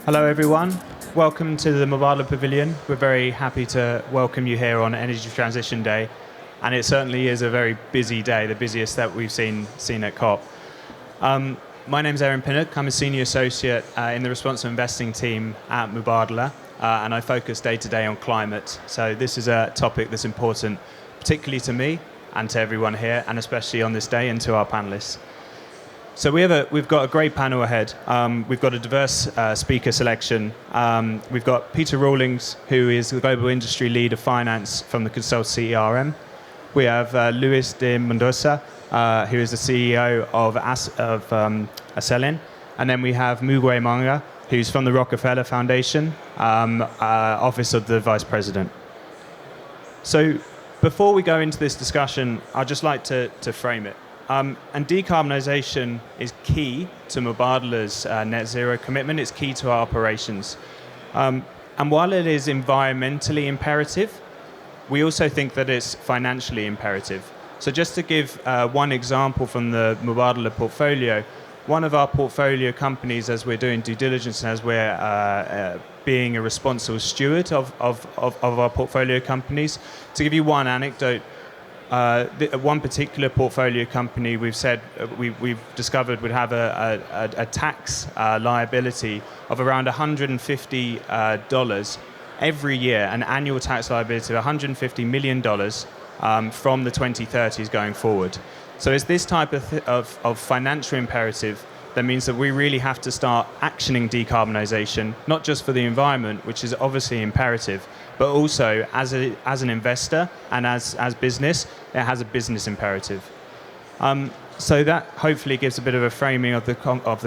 Hello everyone, welcome to the Mubadala Pavilion. We're very happy to welcome you here on Energy Transition Day, and it certainly is a very busy day, the busiest that we've seen at COP. My name is Aaron Pinnock. I'm a Senior Associate in the Responsible Investing team at Mubadala, and I focus day to day on climate. So this is a topic that's important, particularly to me and to everyone here, and especially on this day, and to our panelists. So we've got a great panel ahead. We've got a diverse speaker selection. We've got Peter Rawlings, who is the Global Industry Lead of Finance from the consultancy ERM. We have Luis de Mendoza, who is the CEO of Acelen. And then we have Mugwe Manga, who's from the Rockefeller Foundation, Office of the Vice President. So before we go into this discussion, I'd just like to frame it. And decarbonisation is key to Mubadala's net zero commitment. It's key to our operations. And while it is environmentally imperative, we also think that it's financially imperative. So just to give one example from the Mubadala portfolio, one of our portfolio companies, as we're doing due diligence and as we're being a responsible steward of our portfolio companies, to give you one anecdote, one particular portfolio company we've discovered would have a tax liability of around $150 every year, an annual tax liability of $150 million from the 2030s going forward. So it's this type of financial imperative that means that we really have to start actioning decarbonisation, not just for the environment, which is obviously imperative, but also as an investor and as business, it has a business imperative. So that hopefully gives a bit of a framing of the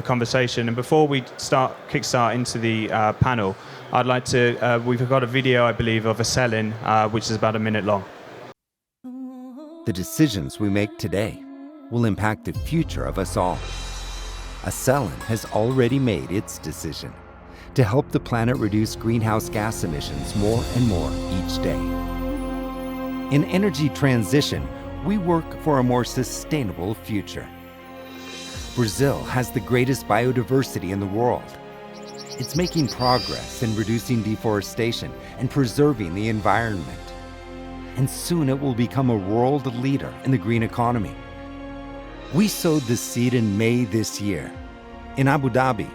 conversation. And before we kickstart into the panel, I'd like to, we've got a video, I believe, of Acelen, which is about a minute long. The decisions we make today will impact the future of us all. Acelen has already made its decision to help the planet reduce greenhouse gas emissions more and more each day. In energy transition, we work for a more sustainable future. Brazil has the greatest biodiversity in the world. It's making progress in reducing deforestation and preserving the environment. And soon it will become a world leader in the green economy. We sowed the seed in May this year in Abu Dhabi,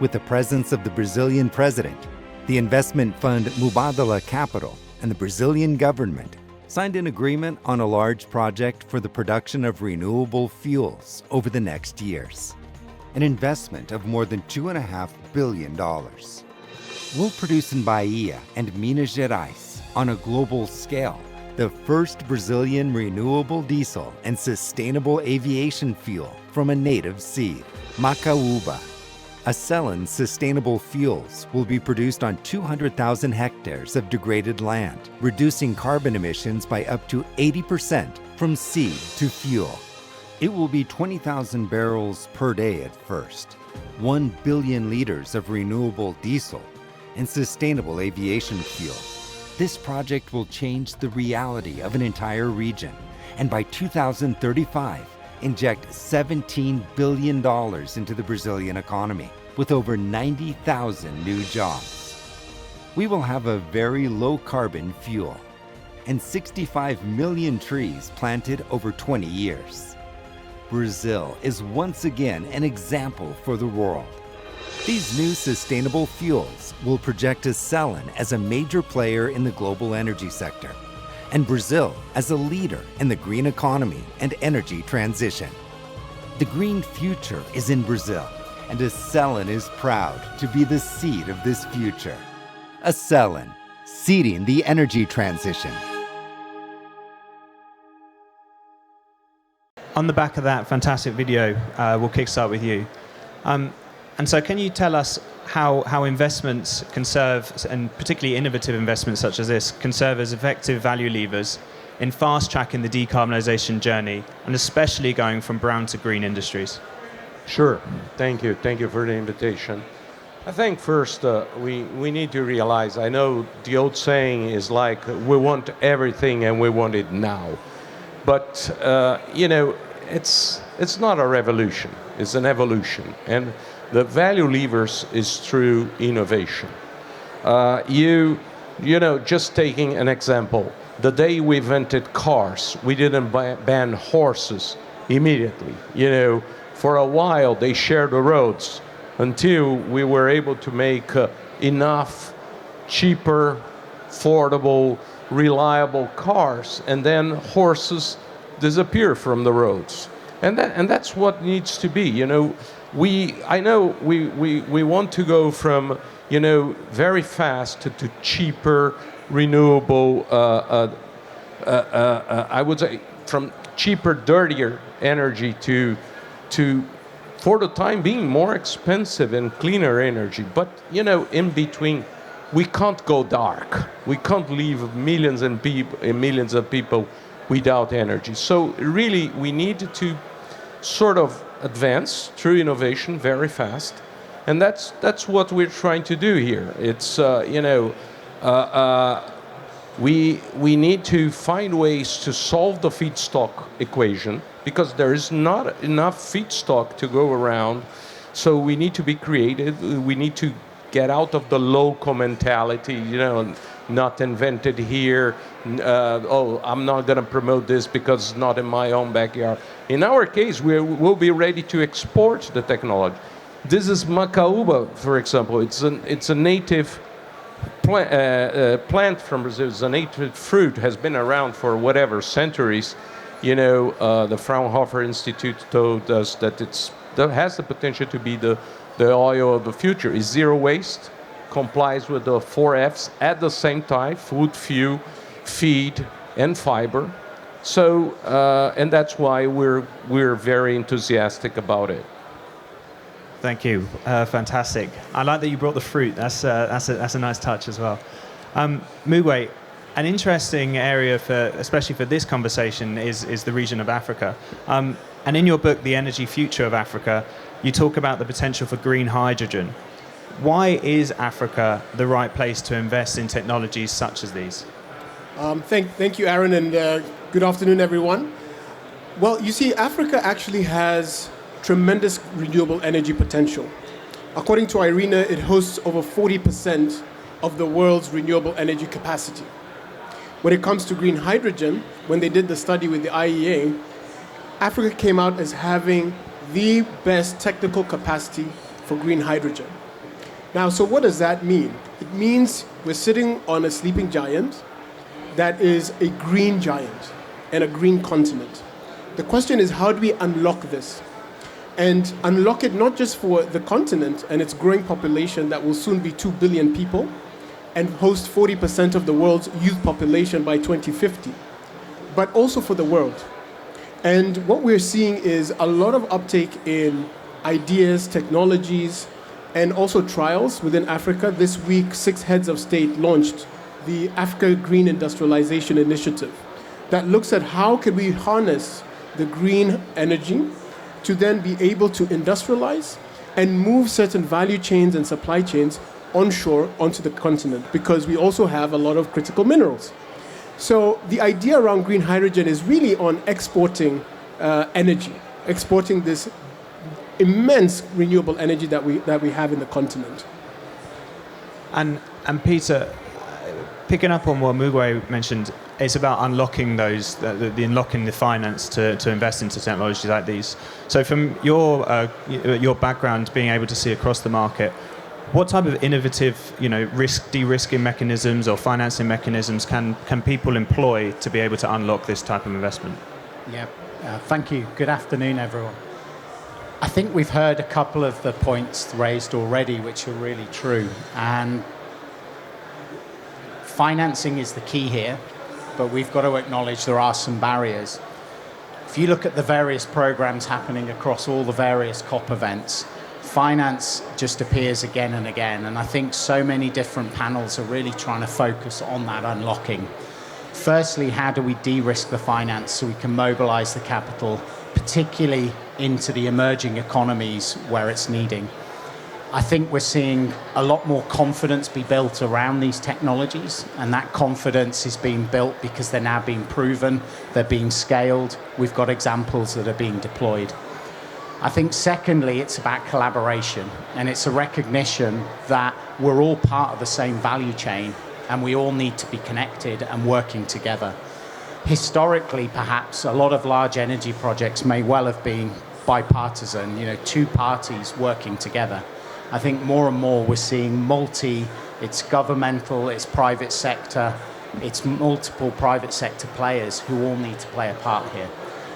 with the presence of the Brazilian president, the investment fund Mubadala Capital, and the Brazilian government signed an agreement on a large project for the production of renewable fuels over the next years, an investment of more than $2.5 billion. We'll produce in Bahia and Minas Gerais, on a global scale, the first Brazilian renewable diesel and sustainable aviation fuel from a native seed, macaúba. Acelen's sustainable fuels will be produced on 200,000 hectares of degraded land, reducing carbon emissions by up to 80% from seed to fuel. It will be 20,000 barrels per day at first, 1 billion liters of renewable diesel, and sustainable aviation fuel. This project will change the reality of an entire region, and by 2035, inject $17 billion into the Brazilian economy, with over 90,000 new jobs. We will have a very low-carbon fuel, and 65 million trees planted over 20 years. Brazil is once again an example for the world. These new sustainable fuels will project Acelen as a major player in the global energy sector, and Brazil as a leader in the green economy and energy transition. The green future is in Brazil, and Acelen is proud to be the seed of this future. Acelen, seeding the energy transition. On the back of that fantastic video, we'll kickstart with you. And so can you tell us how investments can serve, and particularly innovative investments such as this, can serve as effective value levers in fast-tracking the decarbonisation journey, and especially going from brown to green industries? Sure. Thank you. Thank you for the invitation. I think first we need to realize, I know the old saying is like, we want everything and we want it now. But, you know, it's not a revolution, it's an evolution. And the value levers is through innovation. You know, just taking an example, the day we invented cars, we didn't ban horses immediately. You know, for a while they shared the roads until we were able to make enough cheaper, affordable, reliable cars, and then horses disappear from the roads. And that's what needs to be. You know, I know we want to go from, you know, very fast to cheaper, renewable, I would say from cheaper, dirtier energy to for the time being, more expensive and cleaner energy. But, you know, in between, we can't go dark. We can't leave millions of people without energy. So really, we need to sort of advance through innovation very fast. And that's what we're trying to do here. It's, you know, we need to find ways to solve the feedstock equation, because there is not enough feedstock to go around. So we need to be creative. We need to get out of the local mentality, you know, not invented here. Oh, I'm not going to promote this because it's not in my own backyard. In our case, we'll be ready to export the technology. This is macaúba, for example. It's a native plant from Brazil. It's a native fruit, has been around for whatever centuries. You know, the Fraunhofer Institute told us that that has the potential to be the oil of the future. It's zero waste, complies with the 4 Fs at the same time: food, fuel, feed, and fiber. So, and that's why we're very enthusiastic about it. Thank you. Fantastic. I like that you brought the fruit. That's a nice touch as well. Mugwe, an interesting area especially for this conversation is the region of Africa. And in your book, The Energy Future of Africa, you talk about the potential for green hydrogen. Why is Africa the right place to invest in technologies such as these? Thank you, Aaron, and good afternoon, everyone. Well, you see, Africa actually has tremendous renewable energy potential. According to IRENA, it hosts over 40% of the world's renewable energy capacity. When it comes to green hydrogen, when they did the study with the IEA, Africa came out as having the best technical capacity for green hydrogen. Now, so what does that mean? It means we're sitting on a sleeping giant that is a green giant and a green continent. The question is, how do we unlock this? And unlock it not just for the continent and its growing population that will soon be 2 billion people and host 40% of the world's youth population by 2050, but also for the world. And what we're seeing is a lot of uptake in ideas, technologies, and also trials within Africa. This week, 6 heads of state launched the Africa Green Industrialization Initiative that looks at how can we harness the green energy to then be able to industrialize and move certain value chains and supply chains onshore onto the continent, because we also have a lot of critical minerals. So the idea around green hydrogen is really on exporting energy, exporting this immense renewable energy that we have in the continent. And Peter, picking up on what Mugwe mentioned, it's about unlocking unlocking the finance to invest into technologies like these. So from your background, being able to see across the market, what type of innovative, de-risking mechanisms or financing mechanisms can people employ to be able to unlock this type of investment? Yeah, thank you. Good afternoon, everyone. I think we've heard a couple of the points raised already, which are really true. And financing is the key here, but we've got to acknowledge there are some barriers. If you look at the various programs happening across all the various COP events, finance just appears again and again, and I think so many different panels are really trying to focus on that unlocking. Firstly, how do we de-risk the finance so we can mobilize the capital, particularly into the emerging economies where it's needing? I think we're seeing a lot more confidence be built around these technologies, and that confidence is being built because they're now being proven, they're being scaled, we've got examples that are being deployed. I think secondly, it's about collaboration, and it's a recognition that we're all part of the same value chain and we all need to be connected and working together. Historically, perhaps, a lot of large energy projects may well have been bipartisan, two parties working together. I think more and more we're seeing it's governmental, it's private sector, it's multiple private sector players who all need to play a part here.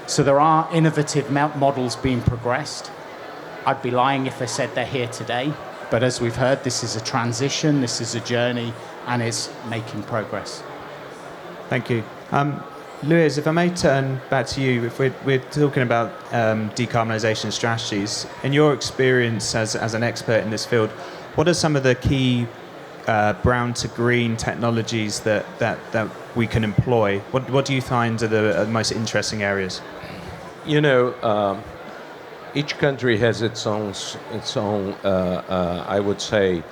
So there are innovative models being progressed. I'd be lying if I said they're here today, but as we've heard, this is a transition, this is a journey, and it's making progress. Thank you. Luis, if I may turn back to you, if we're talking about decarbonisation strategies, in your experience as an expert in this field, what are some of the key brown to green technologies that we can employ? What do you find are the most interesting areas? Each country has its own I would say,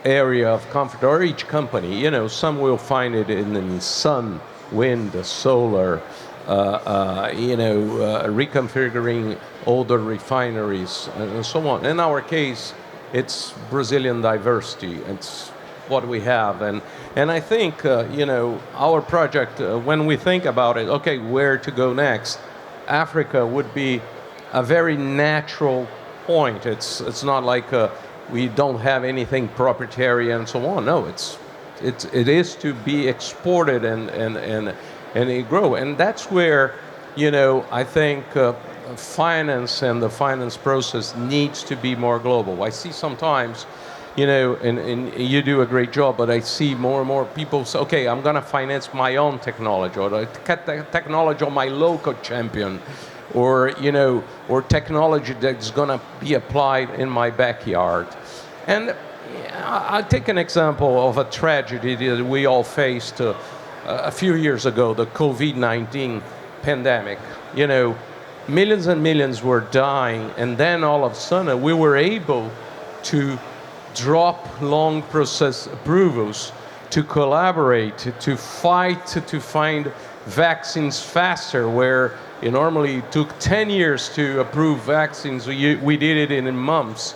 area of comfort, or each company. Some will find it in sun, wind, solar, reconfiguring older refineries, and so on. In our case, it's Brazilian diversity. It's what we have. And I think, our project, when we think about it, okay, where to go next, Africa would be a very natural point. It's not like we don't have anything proprietary and so on. No, it is to be exported and it grow. And that's where, I think finance and the finance process needs to be more global. I see sometimes, and you do a great job, but I see more and more people say, okay, I'm going to finance my own technology, or the technology of my local champion, or technology that's going to be applied in my backyard. And I'll take an example of a tragedy that we all faced a few years ago, the COVID-19 pandemic. Millions and millions were dying, and then all of a sudden we were able to drop long process approvals, to collaborate, to fight, to find vaccines faster, where it normally took 10 years to approve vaccines. We did it in months,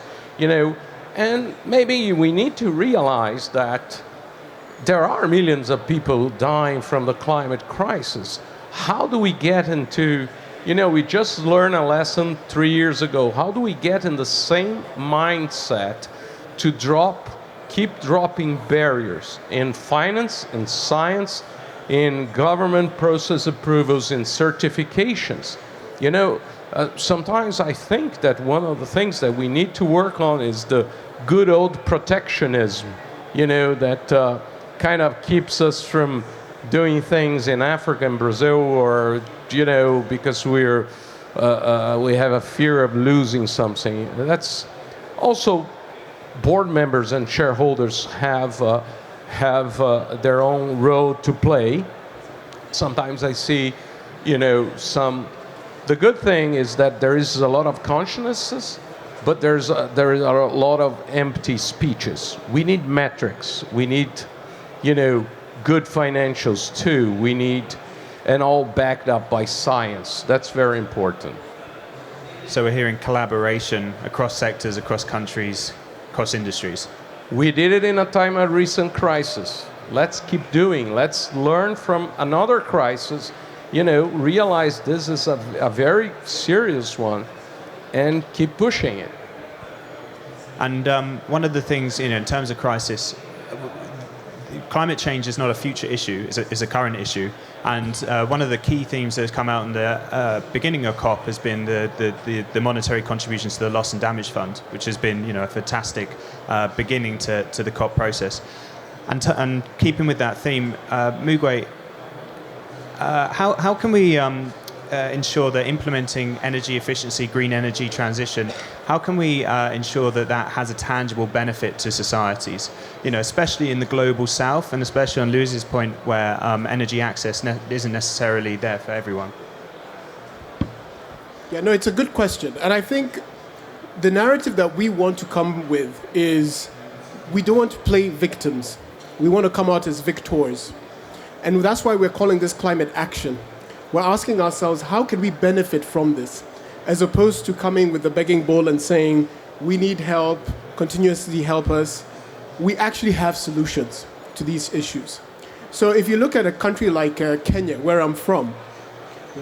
and maybe we need to realize that there are millions of people dying from the climate crisis. How do we get into, we just learned a lesson 3 years ago. How do we get in the same mindset to keep dropping barriers in finance, in science, in government process approvals, in certifications? Sometimes I think that one of the things that we need to work on is the good old protectionism, that kind of keeps us from doing things in Africa and Brazil, or, because we have a fear of losing something. That's also, board members and shareholders have their own role to play. Sometimes I see, the good thing is that there is a lot of consciousness, but there are a lot of empty speeches. We need metrics. We need, good financials too. We need, and all backed up by science. That's very important. So we're hearing collaboration across sectors, across countries, across industries. We did it in a time of recent crisis. Let's keep doing. Let's learn from another crisis. Realize this is a very serious one, and keep pushing it. And one of the things, in terms of crisis, climate change is not a future issue, it's a current issue. And one of the key themes that has come out in the beginning of COP has been the monetary contributions to the Loss and Damage Fund, which has been a fantastic beginning to the COP process. And keeping with that theme, Mugwe, how can we ensure that implementing energy efficiency, green energy transition, how can we ensure that has a tangible benefit to societies? Especially in the global south, and especially on Luis's point, where energy access isn't necessarily there for everyone. Yeah, no, it's a good question. And I think the narrative that we want to come with is we don't want to play victims. We want to come out as victors. And that's why we're calling this climate action. We're asking ourselves, how can we benefit from this? as opposed to coming with the begging bowl and saying, we need help, continuously help us. We actually have solutions to these issues. So if you look at a country like Kenya, where I'm from,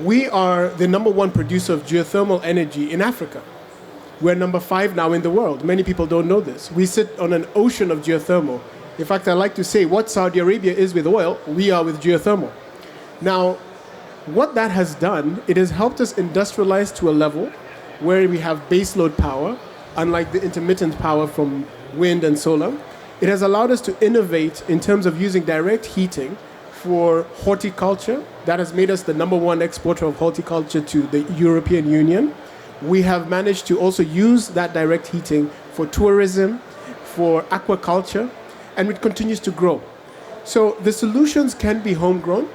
we are the number one producer of geothermal energy in Africa. We're number 5 now in the world. Many people don't know this. We sit on an ocean of geothermal. In fact, I like to say what Saudi Arabia is with oil, we are with geothermal. Now, what that has done, it has helped us industrialize to a level where we have baseload power, unlike the intermittent power from wind and solar. It has allowed us to innovate in terms of using direct heating for horticulture. That has made us the number one exporter of horticulture to the European Union. We have managed to also use that direct heating for tourism, for aquaculture, and it continues to grow. So the solutions can be homegrown,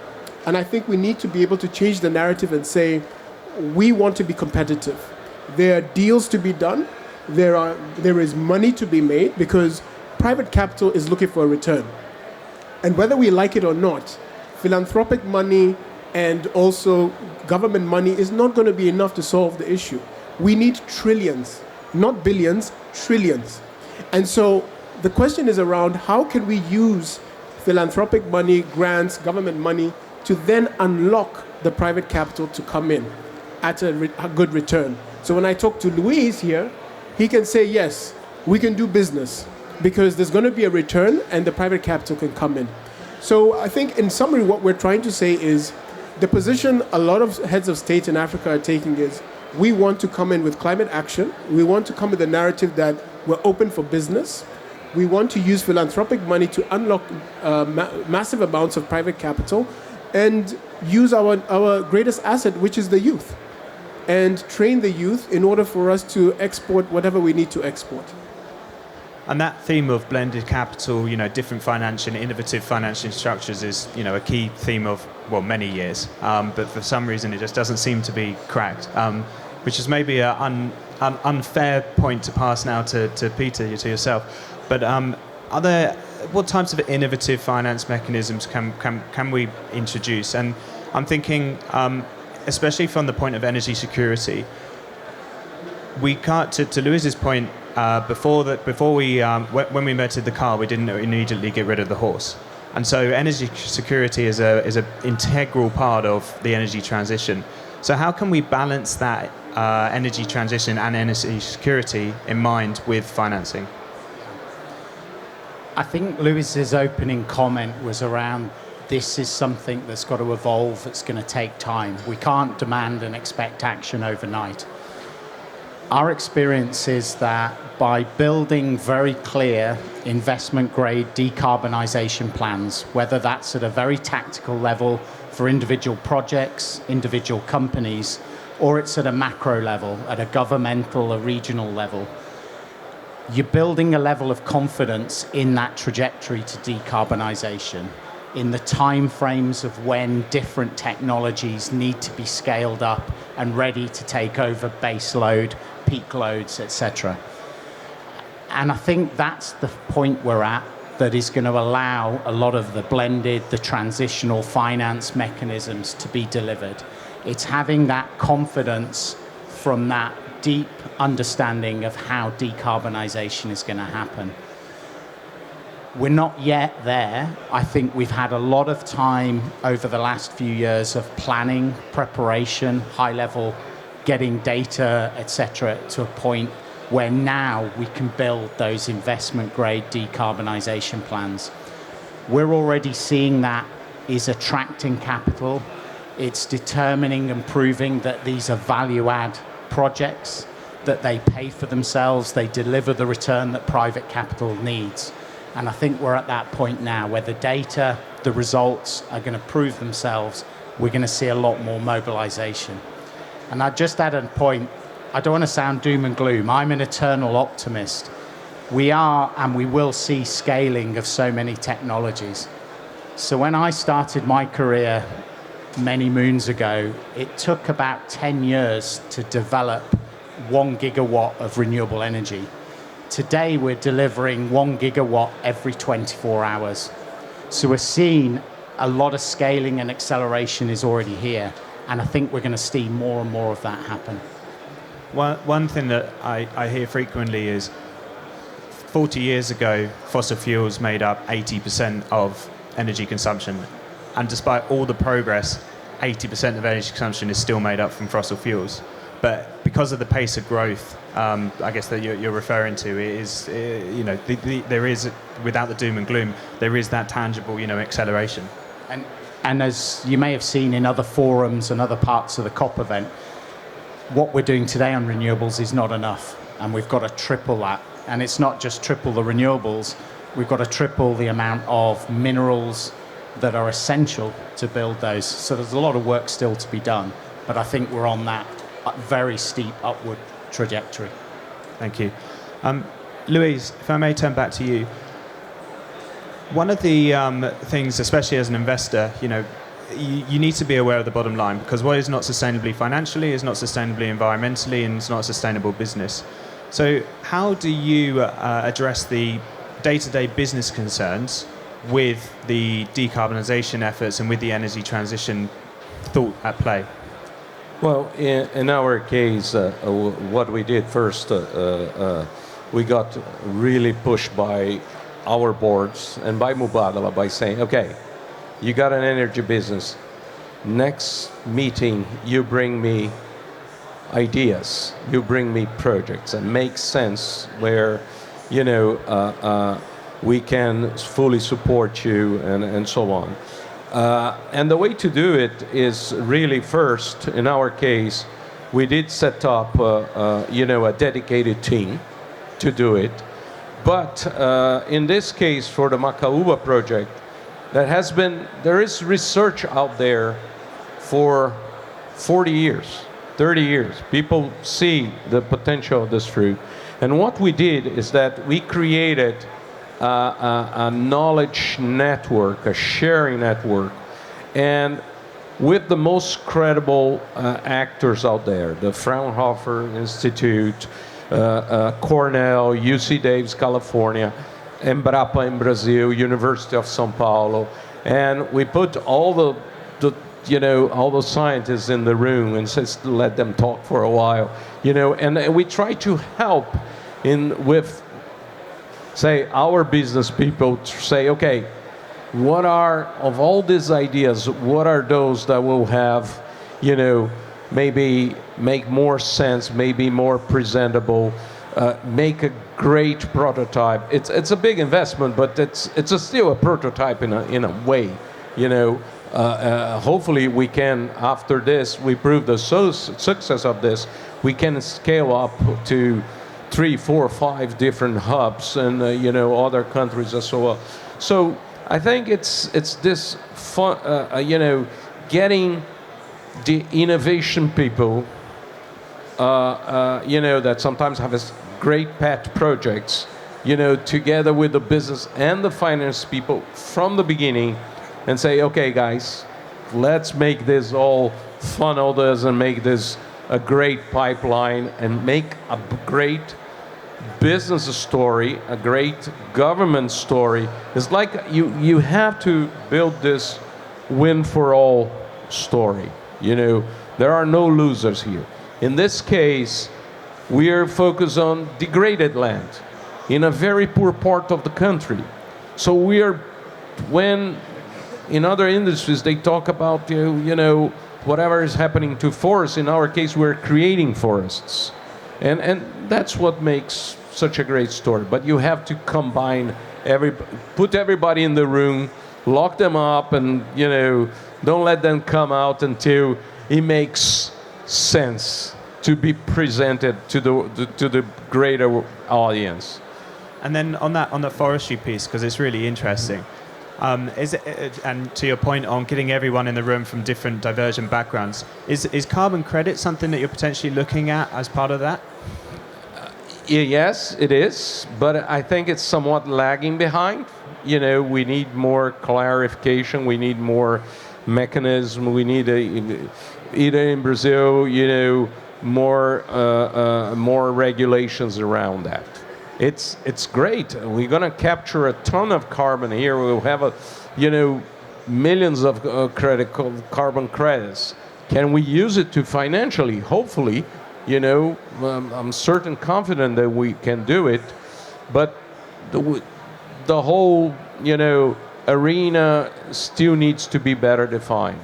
and I think we need to be able to change the narrative and say, we want to be competitive. There are deals to be done. There is money to be made because private capital is looking for a return. And whether we like it or not, philanthropic money and also government money is not going to be enough to solve the issue. We need trillions, not billions, trillions. And so the question is around how can we use philanthropic money, grants, government money to then unlock the private capital to come in at a good return. So when I talk to Luis here, he can say, yes, we can do business because there's going to be a return and the private capital can come in. So I think in summary, what we're trying to say is the position a lot of heads of state in Africa are taking is we want to come in with climate action. We want to come with a narrative that we're open for business. We want to use philanthropic money to unlock massive amounts of private capital and use our greatest asset, which is the youth, and train the youth in order for us to export whatever we need to export. And that theme of blended capital, different financial, innovative financial structures is, a key theme of, many years. But for some reason, it just doesn't seem to be cracked, which is maybe an unfair point to pass now to Peter, to yourself. But what types of innovative finance mechanisms can we introduce? And I'm thinking, especially from the point of energy security, we can't, to Luis's point, when we invented the car, we didn't immediately get rid of the horse. And so energy security is an integral part of the energy transition. So how can we balance that energy transition and energy security in mind with financing? I think Luis's opening comment was around this is something that's got to evolve, it's going to take time. We can't demand and expect action overnight. Our experience is that by building very clear investment-grade decarbonization plans, whether that's at a very tactical level for individual projects, individual companies, or it's at a macro level, at a governmental, a regional level, you're building a level of confidence in that trajectory to decarbonization, in the time frames of when different technologies need to be scaled up and ready to take over base load, peak loads, etc. And I think that's the point we're at that is going to allow a lot of the blended, the transitional finance mechanisms to be delivered. It's having that confidence from that deep understanding of how decarbonization is going to happen. We're not yet there. I think we've had a lot of time over the last few years of planning, preparation, high level, getting data, etc., to a point where now we can build those investment-grade decarbonization plans. We're already seeing that is attracting capital. It's determining and proving that these are value-add projects, that they pay for themselves, they deliver the return that private capital needs. And I think we're at that point now where the data, the results are going to prove themselves. We're going to see a lot more mobilization. And I just add a point, I don't want to sound doom and gloom. I'm an eternal optimist. We are and we will see scaling of so many technologies. So when I started my career many moons ago, it took about 10 years to develop 1 gigawatt of renewable energy. Today, we're delivering 1 gigawatt every 24 hours. So we're seeing a lot of scaling and acceleration is already here. And I think we're going to see more and more of that happen. one thing that I hear frequently is 40 years ago, fossil fuels made up 80% of energy consumption. And despite all the progress, 80% of energy consumption is still made up from fossil fuels. But because of the pace of growth, I guess that you're referring to, is there is, without the doom and gloom, there is that tangible acceleration. And as you may have seen in other forums and other parts of the COP event, what we're doing today on renewables is not enough, and we've got to triple that. And it's not just triple the renewables, we've got to triple the amount of minerals that are essential to build those. So there's a lot of work still to be done, but I think we're on that very steep upward trajectory. Thank you. Louise, if I may turn back to you. One of the things, especially as an investor, you need to be aware of the bottom line, because what is not sustainably financially is not sustainably environmentally, and it's not a sustainable business. So how do you address the day-to-day business concerns with the decarbonisation efforts and with the energy transition thought at play? Well, in our case, what we did first, we got really pushed by our boards and by Mubadala by saying, okay, you got an energy business. Next meeting, you bring me ideas, you bring me projects, and make sense where, we can fully support you and so on. And the way to do it is really first, in our case, we did set up, a dedicated team to do it. But in this case, for the Macaúba project, there is research out there for 40 years, 30 years. People see the potential of this fruit. And what we did is that we created a knowledge network, a sharing network, and with the most credible actors out there, the Fraunhofer Institute, Cornell, UC Davis, California, Embrapa in Brazil, University of São Paulo, and we put all the scientists in the room and just let them talk for a while, and we try to help with, say, our business people to say, okay, what are, of all these ideas, what are those that will have, maybe make more sense, maybe more presentable, make a great prototype. It's a big investment, but it's still a prototype in a way, hopefully we can, after this, we prove the success of this, we can scale up to 3, 4, 5 different hubs and other countries as well. So I think it's this fun, getting the innovation people, that sometimes have great pet projects, together with the business and the finance people from the beginning, and say, okay, guys, let's make this all funnel this and make this a great pipeline and make a great business story, a great government story. It's like you have to build this win for all story. There are no losers here. In this case, we are focused on degraded land in a very poor part of the country. So when in other industries they talk about whatever is happening to forests, in our case we're creating forests. And that's what makes such a great story. But you have to combine put everybody in the room, lock them up, and don't let them come out until it makes sense to be presented to the greater audience. And then on the forestry piece, because it's really interesting, and to your point on getting everyone in the room from different divergent backgrounds, is carbon credit something that you're potentially looking at as part of that? Yes, it is, but I think it's somewhat lagging behind. We need more clarification, we need more mechanism, we need either in Brazil, more regulations around that. It's great. We're going to capture a ton of carbon here. We'll have millions of carbon credits. Can we use it to financially, hopefully, I'm certain confident that we can do it, but the whole, arena still needs to be better defined.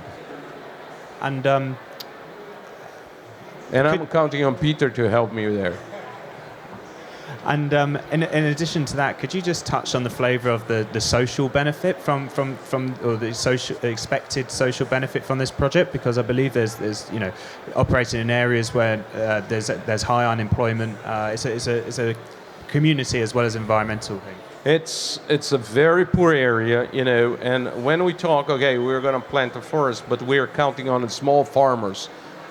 And And I'm counting on Peter to help me there. And in addition to that, could you just touch on the flavour of the social benefit from or the expected social benefit from this project? Because I believe there's operating in areas where there's high unemployment. It's a community as well as environmental thing. It's a very poor area, and when we talk, okay, we're going to plant a forest, but we're counting on the small farmers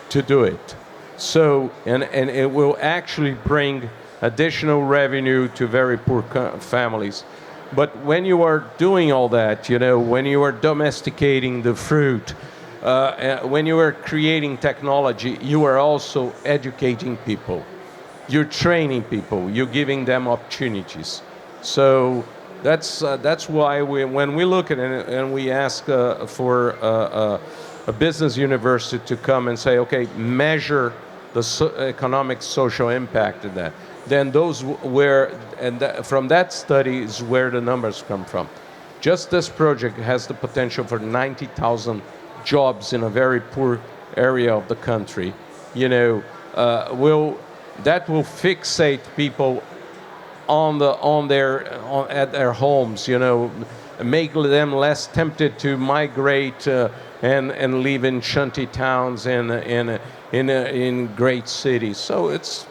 to do it. So, and it will actually bring additional revenue to very poor families. But when you are doing all that, when you are domesticating the fruit, when you are creating technology, you are also educating people. You're training people. You're giving them opportunities. So that's why when we look at it and we ask for a business university to come and say, okay, measure the economic social impact of that, then those from that study is where the numbers come from. Just this project has the potential for 90,000 jobs in a very poor area of the country. That will fixate people at their homes, make them less tempted to migrate and live in shanty towns and in great cities. So it's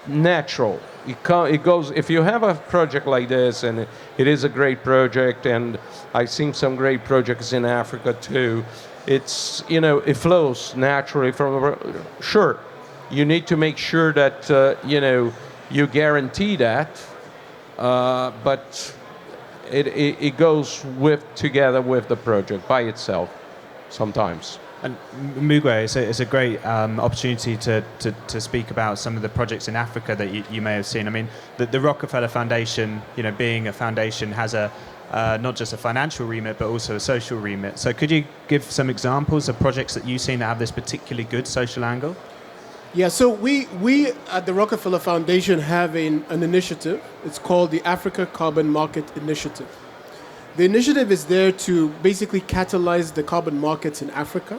natural. It goes. If you have a project like this, and it is a great project, and I've seen some great projects in Africa too. It's it flows naturally from. Sure, you need to make sure that you guarantee that, but it goes together with the project by itself sometimes. And Mugwe, it's a great opportunity to speak about some of the projects in Africa that you may have seen. I mean, the Rockefeller Foundation, being a foundation, has not just a financial remit, but also a social remit. So could you give some examples of projects that you've seen that have this particularly good social angle? Yeah, so we at the Rockefeller Foundation have an initiative. It's called the Africa Carbon Market Initiative. The initiative is there to basically catalyze the carbon markets in Africa.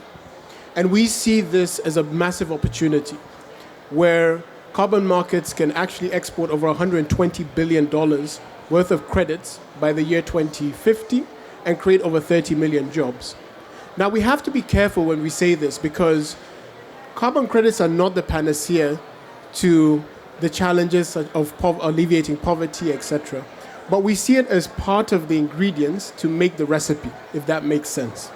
And we see this as a massive opportunity where carbon markets can actually export over $120 billion worth of credits by the year 2050 and create over 30 million jobs. Now, we have to be careful when we say this because carbon credits are not the panacea to the challenges of alleviating poverty, etc. But we see it as part of the ingredients to make the recipe, if that makes sense.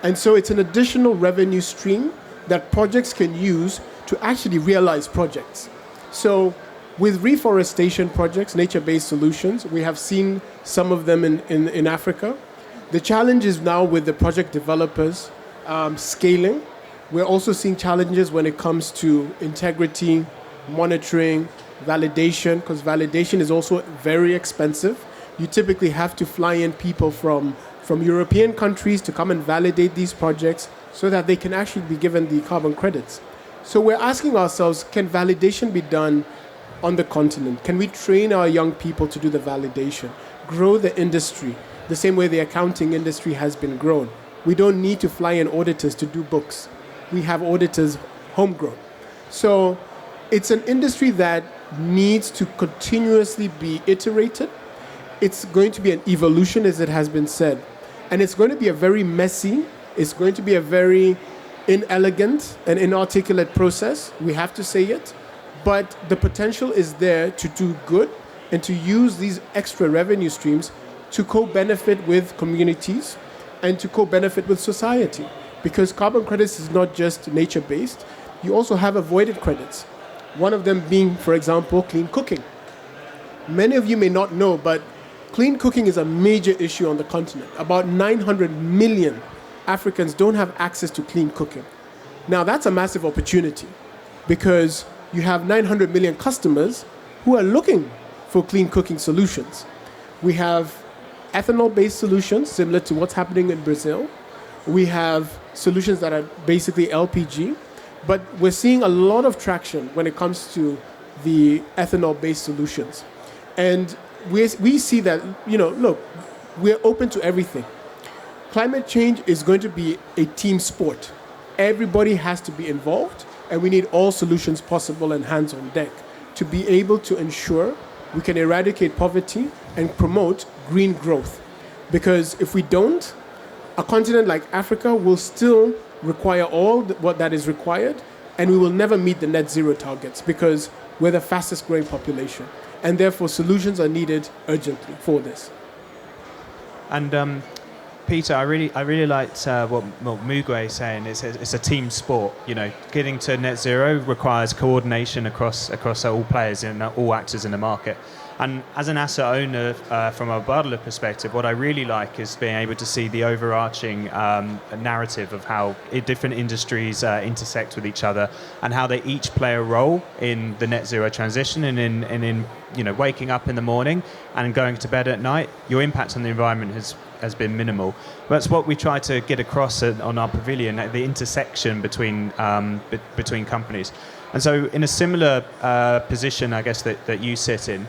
And so it's an additional revenue stream that projects can use to actually realize projects. So with reforestation projects, nature-based solutions, we have seen some of them in Africa. The challenge is now with the project developers scaling. We're also seeing challenges when it comes to integrity, monitoring, validation, because validation is also very expensive. You typically have to fly in people from European countries to come and validate these projects so that they can actually be given the carbon credits. So we're asking ourselves, can validation be done on the continent? Can we train our young people to do the validation, grow the industry, the same way the accounting industry has been grown? We don't need to fly in auditors to do books. We have auditors homegrown. So it's an industry that needs to continuously be iterated. It's going to be an evolution, as it has been said. And it's going to be a very messy, it's going to be a very inelegant and inarticulate process. We have to say it. But the potential is there to do good and to use these extra revenue streams to co-benefit with communities and to co-benefit with society. Because carbon credits is not just nature-based. You also have avoided credits. One of them being, for example, clean cooking. Many of you may not know, but clean cooking is a major issue on the continent. About 900 million Africans don't have access to clean cooking. Now, that's a massive opportunity because you have 900 million customers who are looking for clean cooking solutions. We have ethanol-based solutions similar to what's happening in Brazil. We have solutions that are basically LPG. But we're seeing a lot of traction when it comes to the ethanol-based solutions. And we see that, look, we're open to everything. Climate change is going to be a team sport. Everybody has to be involved, and we need all solutions possible and hands on deck to be able to ensure we can eradicate poverty and promote green growth. Because if we don't, a continent like Africa will still require what that is required, and we will never meet the net zero targets because we're the fastest growing population. And therefore, solutions are needed urgently for this. And Peter, I really liked what Mugwe is saying. It's a team sport. Getting to net zero requires coordination across all players and all actors in the market. And as an asset owner, from a Badala perspective, what I really like is being able to see the overarching narrative of how different industries intersect with each other and how they each play a role in the net zero transition and in waking up in the morning and going to bed at night. Your impact on the environment has been minimal. That's what we try to get across on our pavilion, the intersection between companies. And so in a similar position, I guess, that you sit in,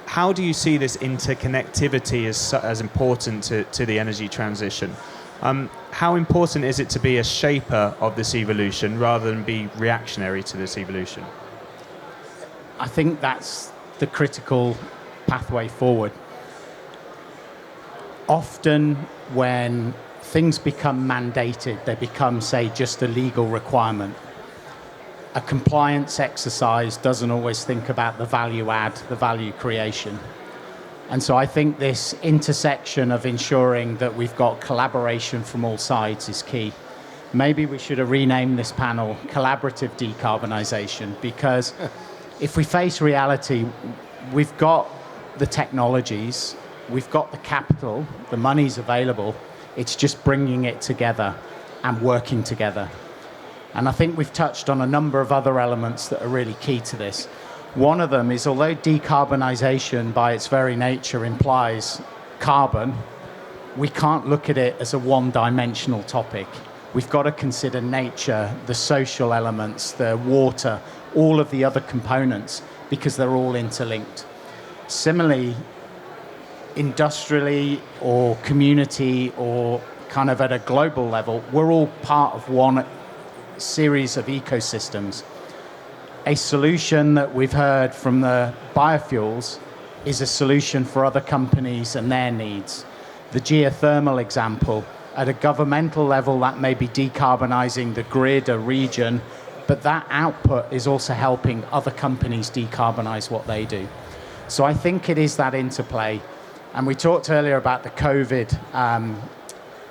how do you see this interconnectivity as important to the energy transition? How important is it to be a shaper of this evolution rather than be reactionary to this evolution? I think that's the critical pathway forward. Often when things become mandated, they become, say, just a legal requirement. A compliance exercise doesn't always think about the value add, the value creation. And so I think this intersection of ensuring that we've got collaboration from all sides is key. Maybe we should have renamed this panel Collaborative Decarbonization, because if we face reality, we've got the technologies, we've got the capital, the money's available, it's just bringing it together and working together. And I think we've touched on a number of other elements that are really key to this. One of them is, although decarbonization by its very nature implies carbon, we can't look at it as a one-dimensional topic. We've got to consider nature, the social elements, the water, all of the other components, because they're all interlinked. Similarly, industrially or community or kind of at a global level, we're all part of one series of ecosystems. A solution that we've heard from the biofuels is a solution for other companies and their needs. The geothermal example, at a governmental level, that may be decarbonizing the grid, a region, but that output is also helping other companies decarbonize what they do. So I think it is that interplay. And we talked earlier about the COVID,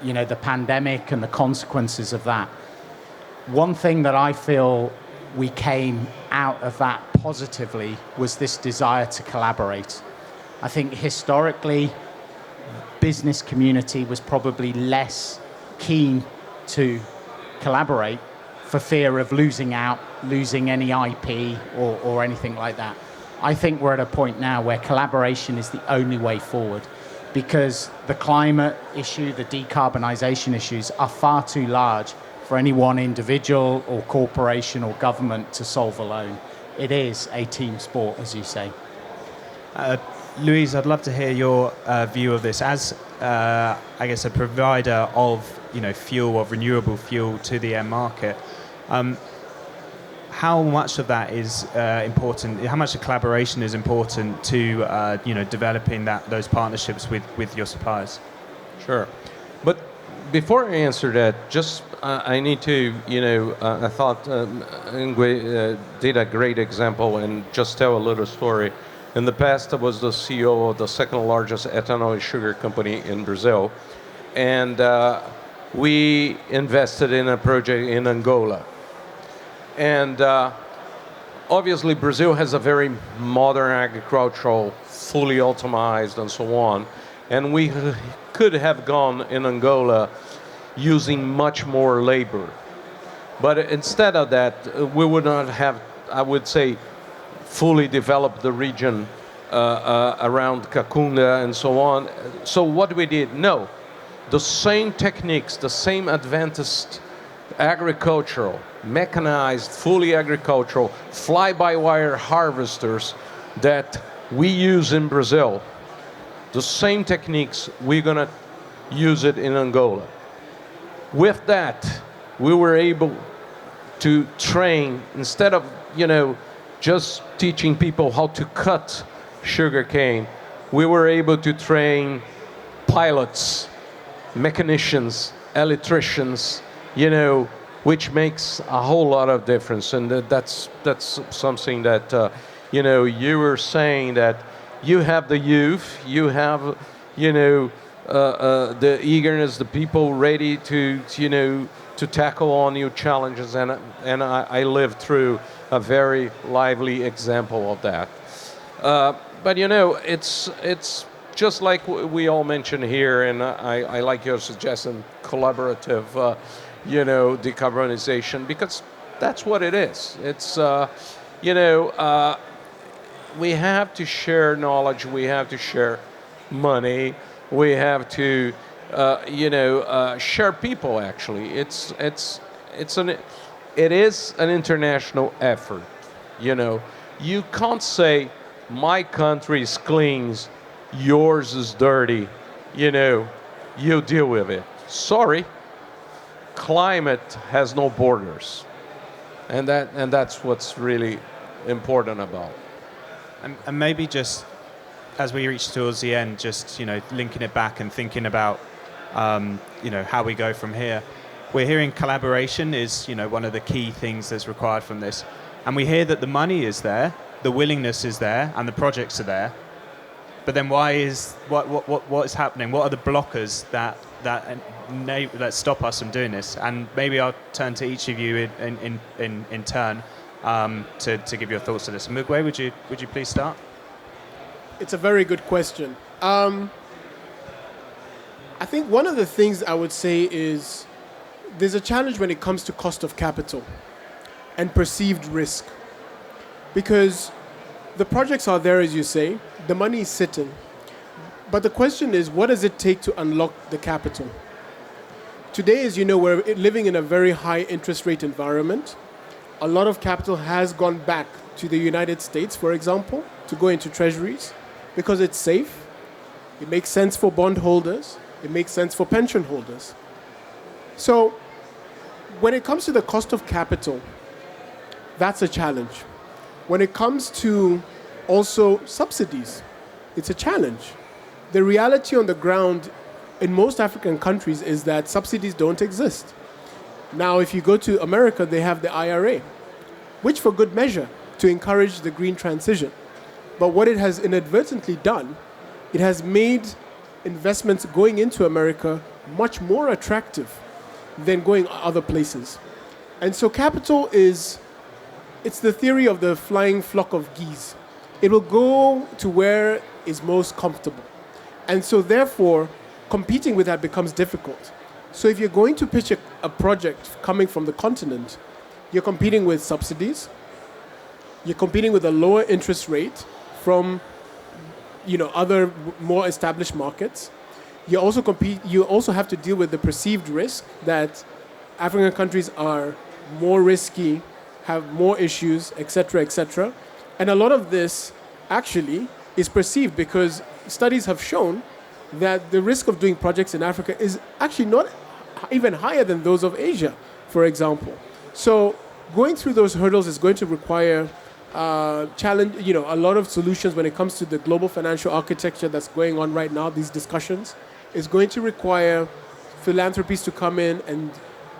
the pandemic and the consequences of that. One thing that I feel we came out of that positively was this desire to collaborate. I think historically, business community was probably less keen to collaborate for fear of losing out, losing any IP or anything like that. I think we're at a point now where collaboration is the only way forward, because the climate issue, the decarbonization issues are far too large for any one individual or corporation or government to solve alone. It is a team sport, as you say. Louise, I'd love to hear your view of this. As, I guess, a provider of fuel, of renewable fuel to the end market, how much of that is important? How much of collaboration is important to developing those partnerships with your suppliers? Sure, but before I answer that, just I need to, I thought Ngwe did a great example, and just tell a little story. In the past, I was the CEO of the second largest ethanol and sugar company in Brazil, and we invested in a project in Angola. And obviously, Brazil has a very modern agricultural, fully optimized and so on. And we could have gone in Angola using much more labor. But instead of that, we would not have, I would say, fully developed the region around Cacunda and so on. So what we did, no. The same techniques, the same advanced agricultural, mechanized, fully agricultural, fly-by-wire harvesters that we use in Brazil, the same techniques, we're going to use it in Angola. With that, we were able to train, instead of, just teaching people how to cut sugarcane, we were able to train pilots, mechanicians, electricians, which makes a whole lot of difference. And that's something that, you were saying that you have the youth, you have, the eagerness, the people ready to tackle all new challenges, and I lived through a very lively example of that. But it's just like we all mentioned here, and I like your suggestion, collaborative, decarbonization, because that's what it is. It's we have to share knowledge, we have to share money, we have to share people. Actually, it is an international effort. You can't say my country is clean, yours is dirty. You deal with it. Sorry, climate has no borders, and that's what's really important about. And maybe just as we reach towards the end, just linking it back and thinking about how we go from here. We're hearing collaboration is one of the key things that's required from this, and we hear that the money is there, the willingness is there, and the projects are there. But then what is happening? What are the blockers that stop us from doing this? And maybe I'll turn to each of you in turn to give your thoughts to this. Mugwe, would you please start? It's a very good question. I think one of the things I would say is there's a challenge when it comes to cost of capital and perceived risk. Because the projects are there, as you say, the money is sitting. But the question is, what does it take to unlock the capital? Today, as you know, we're living in a very high interest rate environment. A lot of capital has gone back to the United States, for example, to go into treasuries because it's safe. It makes sense for bondholders. It makes sense for pension holders. So when it comes to the cost of capital, that's a challenge. When it comes to also subsidies, it's a challenge. The reality on the ground in most African countries is that subsidies don't exist. Now, if you go to America, they have the IRA, which for good measure, to encourage the green transition. But what it has inadvertently done, it has made investments going into America much more attractive than going other places. And so capital it's the theory of the flying flock of geese. It will go to where is most comfortable. And so therefore, competing with that becomes difficult. So if you're going to pitch a project coming from the continent, you're competing with subsidies, you're competing with a lower interest rate from other more established markets. You also have to deal with the perceived risk that African countries are more risky, have more issues, etc., etc. And a lot of this actually is perceived because studies have shown that the risk of doing projects in Africa is actually not even higher than those of Asia, for example. So going through those hurdles is going to require a lot of solutions when it comes to the global financial architecture that's going on right now. These discussions is going to require philanthropies to come in and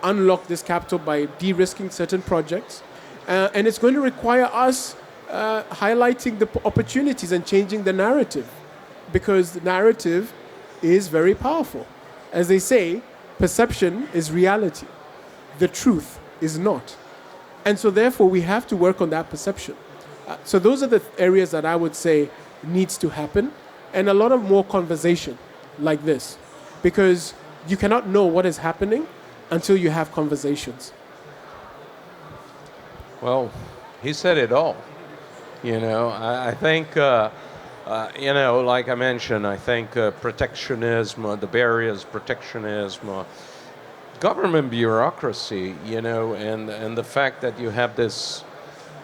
unlock this capital by de-risking certain projects. And it's going to require us highlighting the opportunities and changing the narrative, because the narrative is very powerful. As they say, perception is reality. The truth is not. And so therefore, we have to work on that perception. So those are the areas that I would say needs to happen, and a lot of more conversation like this, because you cannot know what is happening until you have conversations. Well, he said it all. I think, like I mentioned, I think protectionism, the barriers, protectionism, government bureaucracy, and the fact that you have this,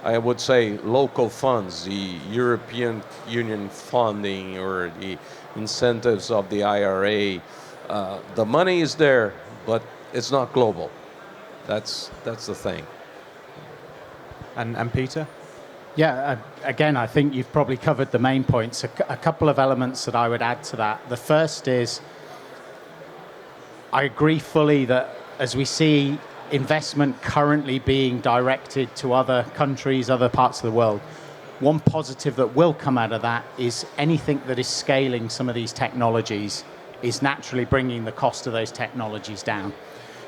I would say, local funds, the European Union funding or the incentives of the IRA, the money is there, but it's not global. That's the thing. And Peter? Yeah, again, I think you've probably covered the main points. A couple of elements that I would add to that. The first is, I agree fully that as we see investment currently being directed to other countries, other parts of the world, one positive that will come out of that is anything that is scaling some of these technologies is naturally bringing the cost of those technologies down.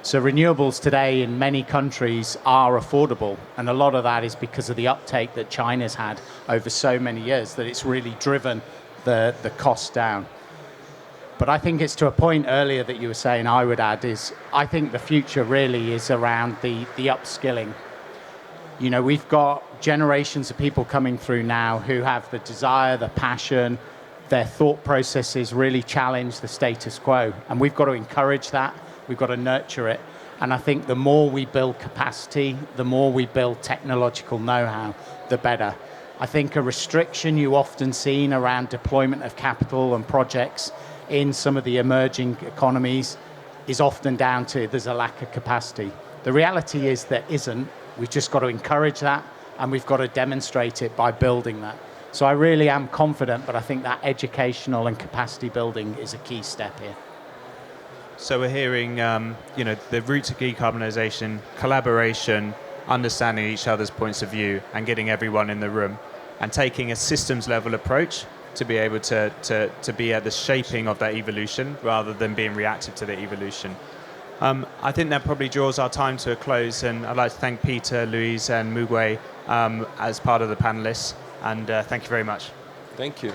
So renewables today in many countries are affordable, and a lot of that is because of the uptake that China's had over so many years that it's really driven the cost down. But I think it's to a point earlier that you were saying I would add is I think the future really is around the upskilling. We've got generations of people coming through now who have the desire, the passion, their thought processes really challenge the status quo, and we've got to encourage that. We've got to nurture it. And I think the more we build capacity, the more we build technological know-how, the better. I think a restriction you often seen around deployment of capital and projects in some of the emerging economies is often down to there's a lack of capacity. The reality is there isn't. We've just got to encourage that, and we've got to demonstrate it by building that. So I really am confident, but I think that educational and capacity building is a key step here. So we're hearing, the route to decarbonisation, collaboration, understanding each other's points of view, and getting everyone in the room, and taking a systems level approach to be able to be at the shaping of that evolution rather than being reactive to the evolution. I think that probably draws our time to a close, and I'd like to thank Peter, Louise, and Mugwe as part of the panelists, and thank you very much. Thank you.